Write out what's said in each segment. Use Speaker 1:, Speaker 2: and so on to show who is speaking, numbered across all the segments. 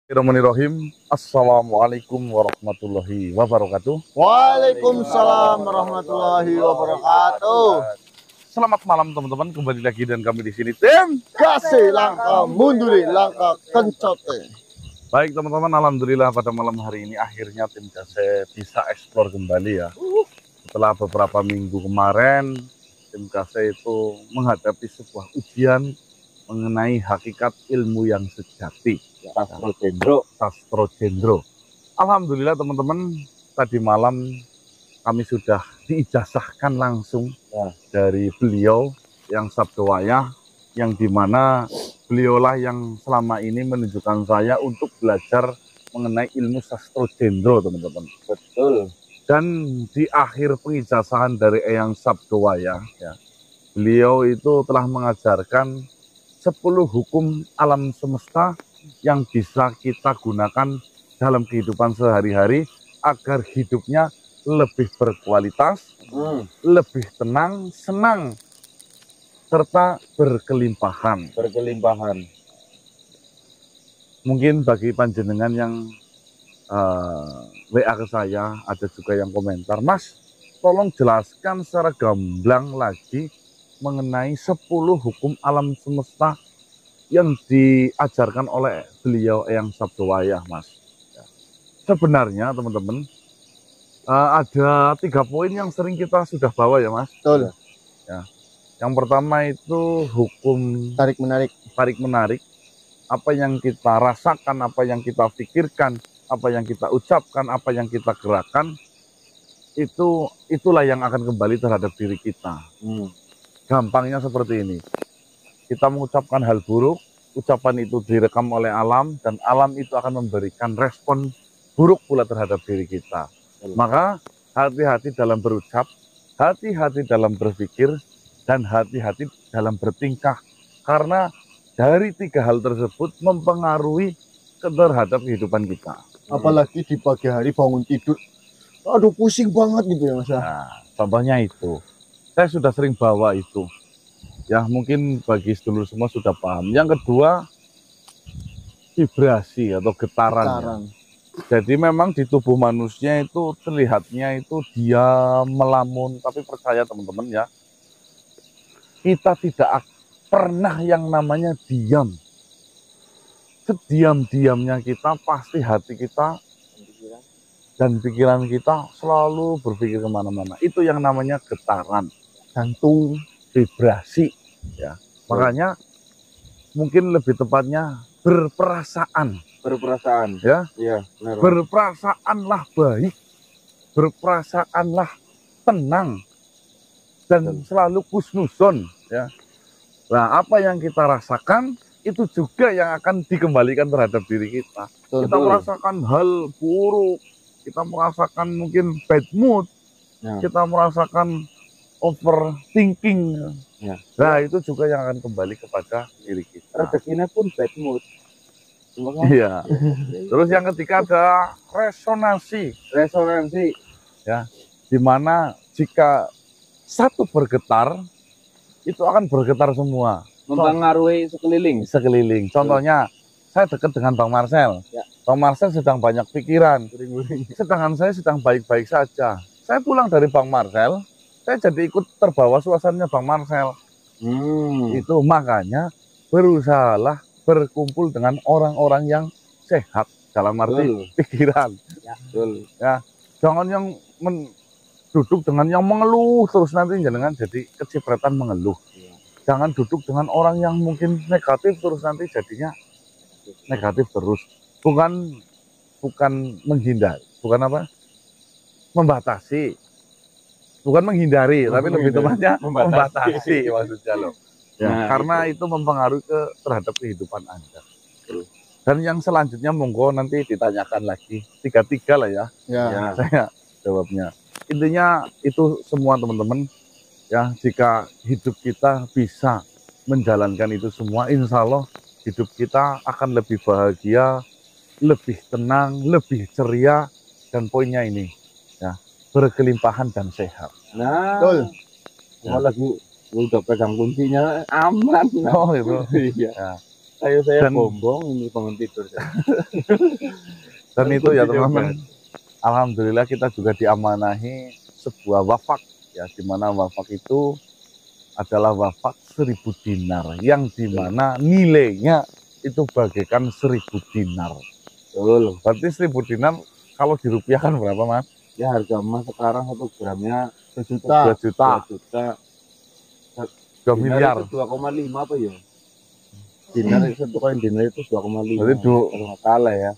Speaker 1: Bismillahirrahmanirrahim. Assalamualaikum warahmatullahi wabarakatuh.
Speaker 2: Waalaikumsalam warahmatullahi wabarakatuh.
Speaker 1: Selamat malam teman-teman, kembali lagi dan kami di sini tim
Speaker 2: Kasih langkah munduri langkah kencote.
Speaker 1: Baik teman-teman, alhamdulillah pada malam hari ini akhirnya tim Kase bisa eksplor kembali ya. Setelah beberapa minggu kemarin tim Kase itu menghadapi sebuah ujian mengenai hakikat ilmu yang sejati. Sastro Jendro. Alhamdulillah teman-teman, tadi malam kami sudah diijazahkan langsung dari beliau yang Sabdowayah, yang dimana beliaulah yang selama ini menunjukkan saya untuk belajar mengenai ilmu Sastro Jendro, teman-teman.
Speaker 2: Betul.
Speaker 1: Dan di akhir pengijazahan dari Eyang Sabdowayah, ya, beliau itu telah mengajarkan 10 hukum alam semesta yang bisa kita gunakan dalam kehidupan sehari-hari agar hidupnya lebih berkualitas, lebih tenang, senang, serta berkelimpahan. Mungkin bagi panjenengan yang WA ke saya, ada juga yang komentar, Mas, tolong jelaskan secara gamblang lagi mengenai 10 hukum alam semesta yang diajarkan oleh beliau Eyang Sabdowayah, Mas. Ya. Sebenarnya teman-teman, ada 3 poin yang sering kita sudah bawa ya, Mas.
Speaker 2: Betul.
Speaker 1: Ya. Yang pertama itu hukum tarik-menarik. Apa yang kita rasakan, apa yang kita pikirkan, apa yang kita ucapkan, apa yang kita gerakan, itulah yang akan kembali terhadap diri kita. Gampangnya seperti ini. Kita mengucapkan hal buruk, ucapan itu direkam oleh alam, dan alam itu akan memberikan respon buruk pula terhadap diri kita. Maka hati-hati dalam berucap, hati-hati dalam berpikir, dan hati-hati dalam bertingkah. Karena dari 3 hal tersebut mempengaruhi terhadap kehidupan kita.
Speaker 2: Apalagi di pagi hari bangun tidur, aduh pusing banget gitu ya, Mas.
Speaker 1: Nah, contohnya itu. Saya sudah sering bawa itu. Ya, mungkin bagi sedulur semua sudah paham. Yang kedua, vibrasi atau getaran. Jadi memang di tubuh manusia itu terlihatnya itu dia melamun, tapi percaya teman-teman ya, kita tidak pernah yang namanya diam. Sediam-diamnya kita pasti hati kita dan pikiran kita selalu berpikir kemana-mana. Itu yang namanya getaran, jantung, vibrasi. Ya, makanya mungkin lebih tepatnya berperasaan, ya, berperasaanlah baik, berperasaanlah tenang, dan selalu husnuzon, ya. Nah, apa yang kita rasakan itu juga yang akan dikembalikan terhadap diri kita. Kita merasakan hal buruk, kita merasakan mungkin bad mood, kita merasakan overthinking. Nah, itu juga yang akan kembali kepada diri kita.
Speaker 2: Rezekinya pun bad mood.
Speaker 1: Iya. Terus yang ketiga ada resonansi. Ya, dimana jika satu bergetar, itu akan bergetar semua.
Speaker 3: Mempengaruhi sekeliling.
Speaker 1: Contohnya, saya dekat dengan Bang Marcel.
Speaker 3: Ya.
Speaker 1: Bang Marcel sedang banyak pikiran. Sedangkan saya sedang baik-baik saja. Saya pulang dari Bang Marcel, saya jadi ikut terbawa suasananya Bang Marcel. Itu makanya berusahalah berkumpul dengan orang-orang yang sehat dalam arti pikiran. Ya, jangan yang duduk dengan yang mengeluh terus, nanti jangan jadi kecipratan mengeluh. Jangan duduk dengan orang yang mungkin negatif terus, nanti jadinya negatif terus. Bukan menghindar, bukan apa? Membatasi. Bukan menghindari, tapi lebih tepatnya membatasi maksudnya loh. Ya, karena itu mempengaruhi terhadap kehidupan Anda. Dan yang selanjutnya monggo nanti ditanyakan lagi, 3 lah ya. Saya jawabnya. Intinya itu semua teman-teman. Ya, jika hidup kita bisa menjalankan itu semua, insya Allah hidup kita akan lebih bahagia, lebih tenang, lebih ceria, dan poinnya ini, ya, berkelimpahan dan sehat.
Speaker 3: Nah, lagi udah pegang kuncinya aman.
Speaker 1: Oh itu.
Speaker 3: Iya.
Speaker 1: Ya.
Speaker 3: Kayak saya
Speaker 1: Dan-
Speaker 3: bombong ini bangun tidur.
Speaker 1: Dan itu ya teman-teman, alhamdulillah kita juga diamanahi sebuah wafak ya, di mana wafak itu adalah wafak 1000 dinar yang dimana nilainya itu bagaikan 1000 dinar.
Speaker 3: Betul.
Speaker 1: Berarti 1000 dinar kalau dirupiahkan berapa mas?
Speaker 3: Ya harga emas sekarang 1 gramnya
Speaker 2: 2 juta.
Speaker 1: 2 juta,
Speaker 3: 2 juta.
Speaker 1: 2 miliar.
Speaker 3: Itu 2,5 apa ya? Dinar itu satu koin dinar itu 2,5.
Speaker 1: Berarti
Speaker 3: kalau nggak kalah ya.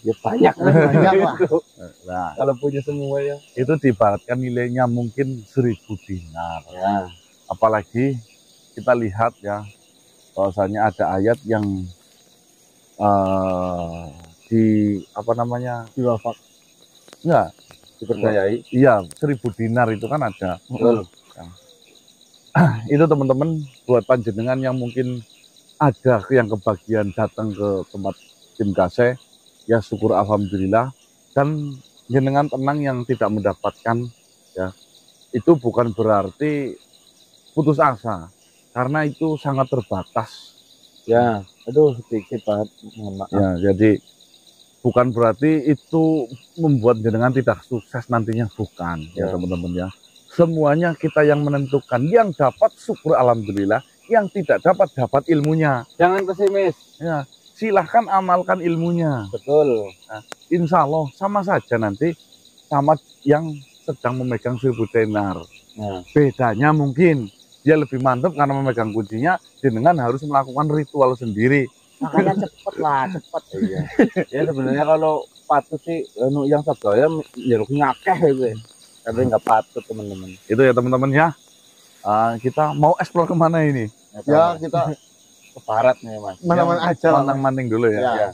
Speaker 3: Ya banyak lah.
Speaker 2: Banyak lah.
Speaker 1: Nah,
Speaker 3: Kalau punya semua ya.
Speaker 1: itu diibaratkan nilainya mungkin 1000 dinar.
Speaker 3: Ya.
Speaker 1: Apalagi kita lihat ya, bahwasanya ada ayat yang di apa namanya,
Speaker 2: Di wafak.
Speaker 1: enggak,
Speaker 3: Dipercayai.
Speaker 1: iya 1000 dinar itu kan ada.
Speaker 3: Betul.
Speaker 1: Itu teman-teman buat panjenengan yang mungkin ada yang kebagian datang ke tempat tim kase, ya syukur alhamdulillah. Dan jenengan tenang yang tidak mendapatkan ya, itu bukan berarti putus asa, karena itu sangat terbatas
Speaker 3: Ya. Aduh sedikit banget. Mohon maaf.
Speaker 1: ya. Jadi bukan berarti itu membuat jenengan tidak sukses nantinya, bukan ya
Speaker 3: Ya.
Speaker 1: teman-teman ya. Semuanya kita yang menentukan, yang dapat syukur alhamdulillah, yang tidak dapat ilmunya.
Speaker 3: Jangan pesimis.
Speaker 1: Ya, silahkan amalkan ilmunya.
Speaker 3: Betul.
Speaker 1: Insya Allah sama saja nanti sama yang sedang memegang 1000 dinar.
Speaker 3: Nah,
Speaker 1: Bedanya mungkin dia lebih mantap karena memegang kuncinya, jenengan harus melakukan ritual sendiri.
Speaker 4: Makanya cepet lah, cepet.
Speaker 3: iya. Ya sebenarnya kalau patut sih yang sabdaya jeruk ngakeh gitu ya. Tapi nggak patut teman-teman.
Speaker 1: Itu ya teman-teman ya. Kita mau explore kemana ini?
Speaker 2: Ya kita
Speaker 3: Ke barat nih mas.
Speaker 2: mana-mana aja lah.
Speaker 1: Mantang-manting dulu ya.
Speaker 2: Ya.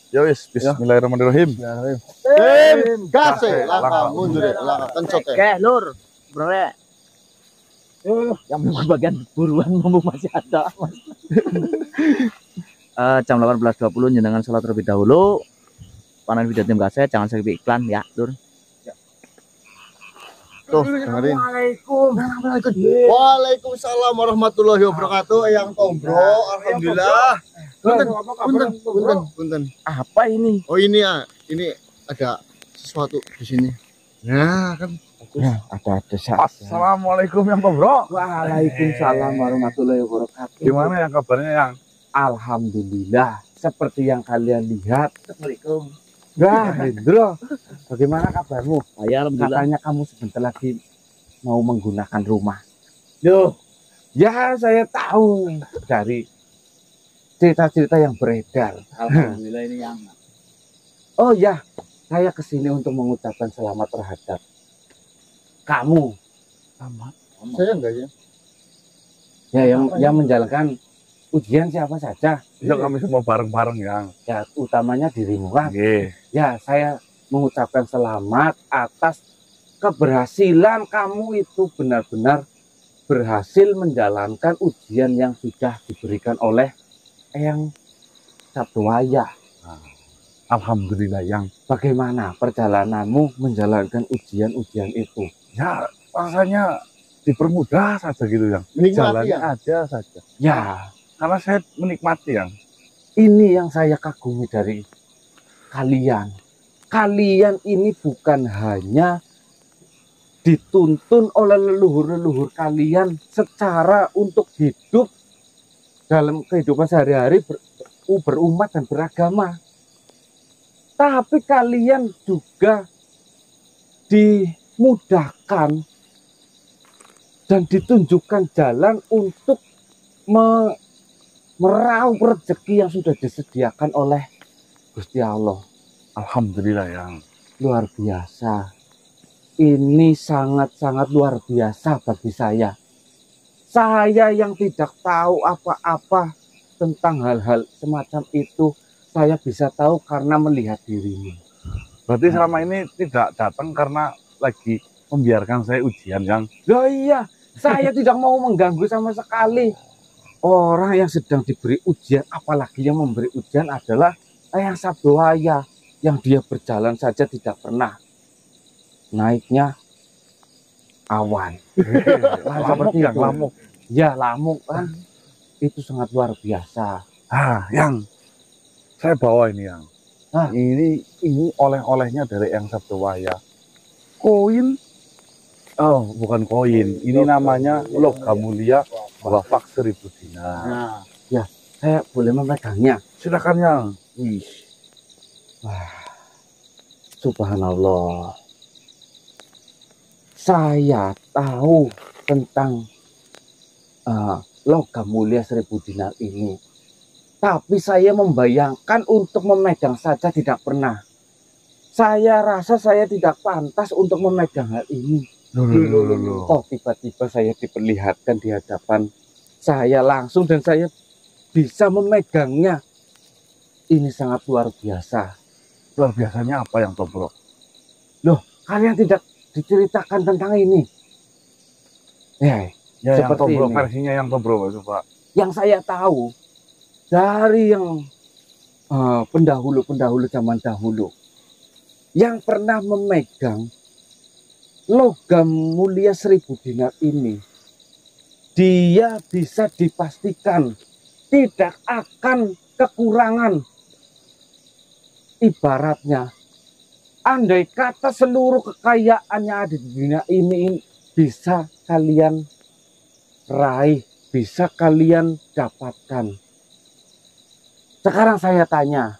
Speaker 1: Ya wis, bismillahirrahmanirrahim.
Speaker 2: Tim kase langkah mundur langkah kencot ya.
Speaker 4: Oke, Lur. Bro ya. Yang belum kebagian buruan mumpung masih ada. Mas. Jam 18.20 jenengan sholat terlebih dahulu. Panen video tim kase, jangan skip iklan ya, Lur.
Speaker 2: Tuh dengerin.
Speaker 4: Assalamualaikum.
Speaker 2: Waalaikumsalam warahmatullahi wabarakatuh. Yang Tombro, alhamdulillah. Punten.
Speaker 4: Apa ini?
Speaker 2: Oh ini ya, ini ada sesuatu di sini. Nah kan.
Speaker 3: Ada
Speaker 1: Assalamualaikum yang bro.
Speaker 3: Waalaikumsalam warahmatullahi wabarakatuh.
Speaker 1: Gimana yang kabarnya yang?
Speaker 3: Alhamdulillah. Seperti yang kalian lihat.
Speaker 4: Assalamualaikum.
Speaker 3: Wah, Hendro, bagaimana kabarmu?
Speaker 4: Saya alhamdulillah.
Speaker 3: Katanya kamu sebentar lagi mau menggunakan rumah. Loh, ya saya tahu dari cerita-cerita yang beredar.
Speaker 4: Alhamdulillah ini yang
Speaker 3: Oh ya, saya kesini untuk mengucapkan selamat terhadap kamu.
Speaker 2: Saya enggak ya.
Speaker 3: Ya, yang menjalankan ujian siapa saja.
Speaker 1: Ya kami semua bareng-bareng yang.
Speaker 3: Ya, utamanya dirimu kan.
Speaker 1: Oke.
Speaker 3: Ya, saya mengucapkan selamat atas keberhasilan kamu itu benar-benar berhasil menjalankan ujian yang sudah diberikan oleh Eyang Sabtuwaya.
Speaker 1: Alhamdulillah yang.
Speaker 3: Bagaimana perjalananmu menjalankan ujian-ujian itu?
Speaker 1: Ya rasanya dipermudah saja gitu yang.
Speaker 2: Menikmati
Speaker 1: Jalannya
Speaker 2: ya.
Speaker 1: aja saja.
Speaker 3: Ya,
Speaker 1: Karena saya menikmati yang.
Speaker 3: ini yang saya kagumi dari kalian. Kalian ini bukan hanya dituntun oleh leluhur-leluhur kalian secara untuk hidup dalam kehidupan sehari-hari berumat dan beragama. Tapi kalian juga dimudahkan dan ditunjukkan jalan untuk meraup rezeki yang sudah disediakan oleh Gusti Allah.
Speaker 1: Alhamdulillah yang.
Speaker 3: Luar biasa. Ini sangat-sangat luar biasa bagi saya. Saya yang tidak tahu apa-apa tentang hal-hal semacam itu, saya bisa tahu karena melihat dirimu.
Speaker 1: Berarti selama ini tidak datang karena lagi membiarkan saya ujian yang.
Speaker 3: Loh iya, saya tidak mau mengganggu sama sekali. Orang yang sedang diberi ujian, apalagi yang memberi ujian adalah Eyang Sabtuwaya, yang dia berjalan saja tidak pernah naiknya awan.
Speaker 1: Lamuk yang lamuk.
Speaker 3: Ya lamuk kan. itu sangat luar biasa.
Speaker 1: Yang saya bawa ini yang.
Speaker 3: Ah.
Speaker 1: Ini oleh-olehnya dari Eyang Sabdowaya. Koin. Oh, bukan koin. Ini namanya logam mulia wafak 1000 dinar.
Speaker 4: Nah,
Speaker 3: Saya boleh memegangnya?
Speaker 1: Silakan yang.
Speaker 3: Wih. Wah. Subhanallah. Saya tahu tentang logam mulia 1000 dinar ini. Tapi saya membayangkan untuk memegang saja tidak pernah. Saya rasa saya tidak pantas untuk memegang hal ini.
Speaker 1: Loh.
Speaker 3: Oh, tiba-tiba saya diperlihatkan di hadapan saya langsung dan saya bisa memegangnya. Ini sangat luar biasa.
Speaker 1: Luar biasanya apa yang Tobrok?
Speaker 3: Loh, kalian tidak diceritakan tentang ini?
Speaker 1: Ya, yang
Speaker 3: Seperti
Speaker 1: Tobrok,
Speaker 3: ini.
Speaker 1: versinya yang Tobrok, coba.
Speaker 3: Yang saya tahu dari yang pendahulu-pendahulu zaman dahulu yang pernah memegang logam mulia 1000 dinar ini, dia bisa dipastikan tidak akan kekurangan. Ibaratnya, andai kata seluruh kekayaan yang ada di dunia ini bisa kalian raih, bisa kalian dapatkan. Sekarang saya tanya,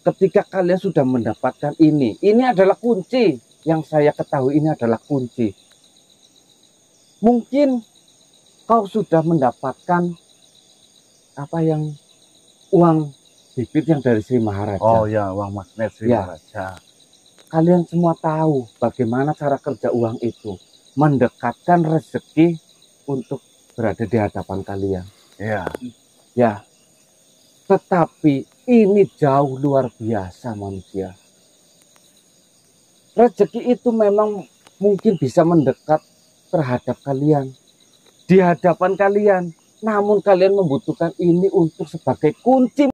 Speaker 3: ketika kalian sudah mendapatkan ini adalah kunci. Yang saya ketahui ini adalah kunci. Mungkin kau sudah mendapatkan uang bibit yang dari Sri Maharaja.
Speaker 1: Oh ya, uang magnet Sri
Speaker 3: Ya.
Speaker 1: Maharaja.
Speaker 3: Kalian semua tahu bagaimana cara kerja uang itu. Mendekatkan rezeki untuk berada di hadapan kalian.
Speaker 1: Iya.
Speaker 3: Ya, tetapi ini jauh luar biasa manusia. Rezeki itu memang mungkin bisa mendekat terhadap kalian, di hadapan kalian. Namun kalian membutuhkan ini untuk sebagai kunci